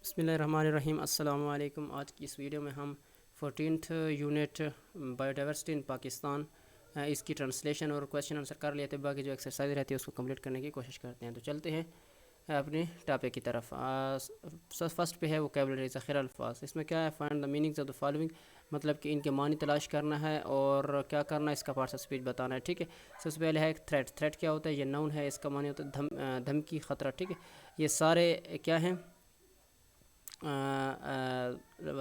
बिस्मिल्लाहिर्रहमानिर्रहीम। अस्सलाम वालेकुम। आज की इस वीडियो में हम 14th यूनिट बायोडाइवर्सिटी इन पाकिस्तान इसकी ट्रांसलेशन और क्वेश्चन आंसर कर लेते हैं। बाकी जो एक्सरसाइज रहती है उसको कंप्लीट करने की कोशिश करते हैं। तो चलते हैं अपने टॉपिक की तरफ। फर्स्ट पे है वोकैबुलरी, ज़ख़ीरा अल्फाज। इसमें क्या है? Find the meanings of the following, मतलब कि इनके मानी तलाश करना है और क्या करना है, इसका पार्ट्स ऑफ स्पीच बताना है। ठीक है, सबसे पहले है थ्रेट। थ्रेट क्या होता है? ये नाउन है, इसका मानी होता है धमकी, ख़तरा। ठीक है, ये सारे क्या हैं?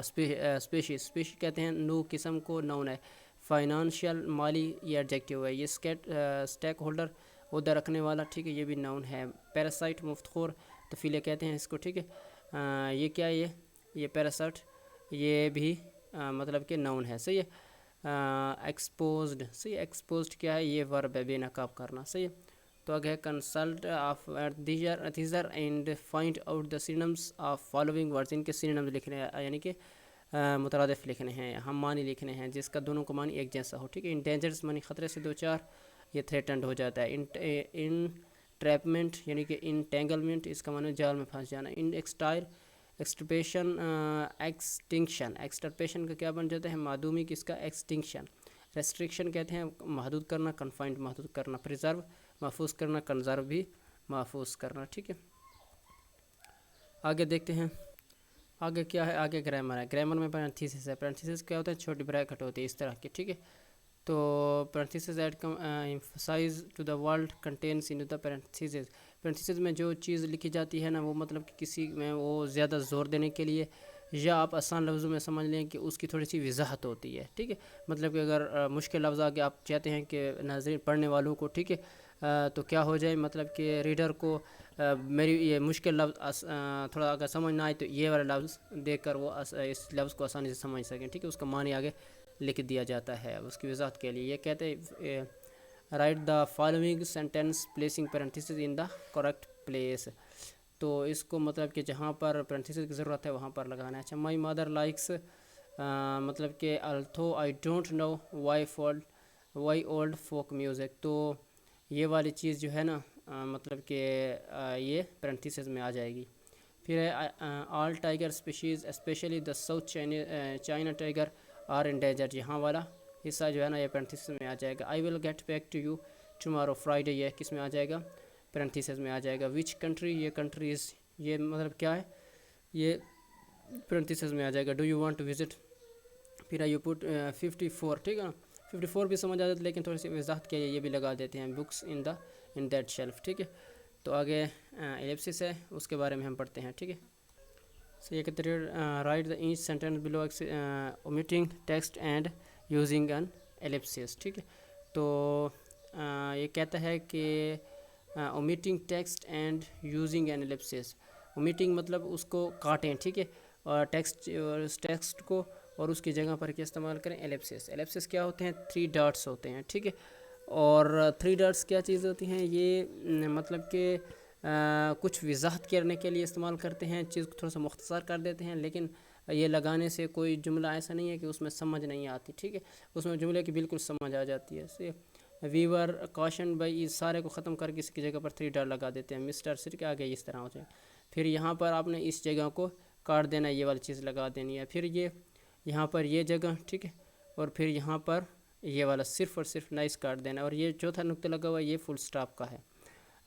स्पेशीज। स्पेशीज कहते हैं नो किस्म को, नाउन है। फाइनेंशियल, माली, ये एडजेक्टिव है। ये स्टेक होल्डर, उधर रखने वाला। ठीक है, ये भी नाउन है। पैरासाइट, मुफ्तखोर, तफीले कहते हैं इसको। ठीक है, ये क्या है? ये पैरासाइट, ये भी मतलब कि नाउन है। सही है। एक्सपोज्ड, सही है। एक्सपोज्ड क्या है? ये वर्ब है, बेनकाब करना। सही है। तो आगे consult of thesaurus and find out the synonyms of following words. इनके सिनोनिम्स लिखने हैं, यानी कि मुतरादिफ लिखने हैं, हम मानी लिखने हैं जिसका दोनों को मानी एक जैसा हो। ठीक है, इंडेंजर्स मानी खतरे से दो चार, ये थ्रेटन्ड हो जाता है। इन ट्रैपमेंट यानी कि इंटेंगलमेंट, इसका मानी जाल में फंस जाना। इन एक्सटाइल, एक्सटर्पेशन, एक्सटिंक्शन। एक्सटर्पेशन का क्या बन जाता है? मादूमी, किसका? एक्सटिंक्शन। रेस्ट्रिक्शन कहते हैं महदूद करना, कन्फाइंड महदूद करना। प्रिजर्व, महफूज करना, कंजर्व भी महफूज करना। ठीक है, आगे देखते हैं। आगे क्या है? आगे ग्रामर है। ग्रामर में पैरेंथेसिस है। पैरेंथेसिस क्या होता है? छोटी ब्रैकेट होती है इस तरह की। ठीक है, तो parenthesis add emphasize to the world contents in the parenthesis. Parenthesis में जो चीज़ लिखी जाती है ना, वो मतलब कि किसी में वो ज़्यादा ज़ोर देने के लिए, या आप आसान लफ्ज़ों में समझ लें कि उसकी थोड़ी सी वजाहत होती है। ठीक है, मतलब कि अगर मुश्किल लफ्ज़ आगे आप चाहते हैं कि नाज़रीन पढ़ने वालों को, ठीक है, तो क्या हो जाए, मतलब कि रीडर को मेरी ये मुश्किल लफ्ज़ थोड़ा अगर समझ ना आए तो ये वाला लफ्ज़ देखकर वो इस लफ्ज़ को आसानी से समझ सकें। ठीक है, उसका मानी आगे लिख दिया जाता है उसकी वजाहत के लिए। ये कहते हैं write the following sentence placing parenthesis in the correct place. तो इसको मतलब कि जहाँ पर पैरेंथेसिस की ज़रूरत है वहाँ पर लगाना है। अच्छा, माई मदर लाइक्स, मतलब कि although I don't know why old folk music. तो ये वाली चीज़ जो है ना, मतलब कि ये पैरेंथेसिस में आ जाएगी। फिर है all tiger species especially the South China tiger are endangered. यहाँ वाला हिस्सा जो है ना, ये पैरेंथेसिस में आ जाएगा। I will get back to you tomorrow Friday, ये किस में आ जाएगा? पैरेंथेसिस में आ जाएगा। विच कंट्री, ये कंट्रीज़, ये मतलब क्या है? ये पैरेंथेसिस में आ जाएगा। Do you want to visit, फिर यू पुट 54। ठीक है ना, 54 भी समझ आ जाता है, लेकिन थोड़ी सी वजाहत के लिए ये भी लगा देते हैं। Books in that shelf. ठीक है, तो आगे एलिप्सिस है, उसके बारे में हम पढ़ते हैं। ठीक है, सो ये कहते हैं write the each sentence below omitting text and using an ellipsis. ठीक है, तो ये कहता है कि omitting text and using an ellipsis. Omitting मतलब उसको काटें। ठीक है, और टेक्स्ट को और उसकी जगह पर क्या इस्तेमाल करें? एलिप्सिस। एलिप्सिस क्या होते हैं? 3 डॉट्स होते हैं। ठीक है, और 3 डॉट्स क्या चीज़ होती हैं? ये मतलब कि कुछ वजाहत करने के लिए इस्तेमाल करते हैं, चीज़ को थोड़ा सा मुख्तसर कर देते हैं, लेकिन ये लगाने से कोई जुमला ऐसा नहीं है कि उसमें समझ नहीं आती। ठीक है, उसमें जुमले की बिल्कुल समझ आ जाती है। से वीवर कॉशन बाई, इस सारे को ख़त्म करके इसकी जगह पर 3 डॉट लगा देते हैं। मिस्टर सिर के आगे इस तरह हो जाए। फिर यहाँ पर आपने इस जगह को काट देना, ये वाली चीज़ लगा देनी है। फिर ये यहाँ पर ये जगह, ठीक है, और फिर यहाँ पर ये वाला सिर्फ़ और सिर्फ नाइस काट देना, और ये चौथा नुक्ता लगा हुआ है, ये फुल स्टॉप का है।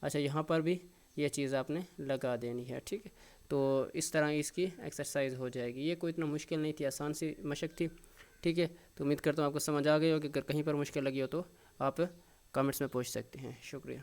अच्छा, यहाँ पर भी ये चीज़ आपने लगा देनी है। ठीक है, तो इस तरह इसकी एक्सरसाइज हो जाएगी। ये कोई इतना मुश्किल नहीं थी, आसान सी मशक थी। ठीक है, तो उम्मीद करता हूँ आपको समझ आ गई होगी। अगर कहीं पर मुश्किल लगी हो तो आप कमेंट्स में पूछ सकते हैं। शुक्रिया।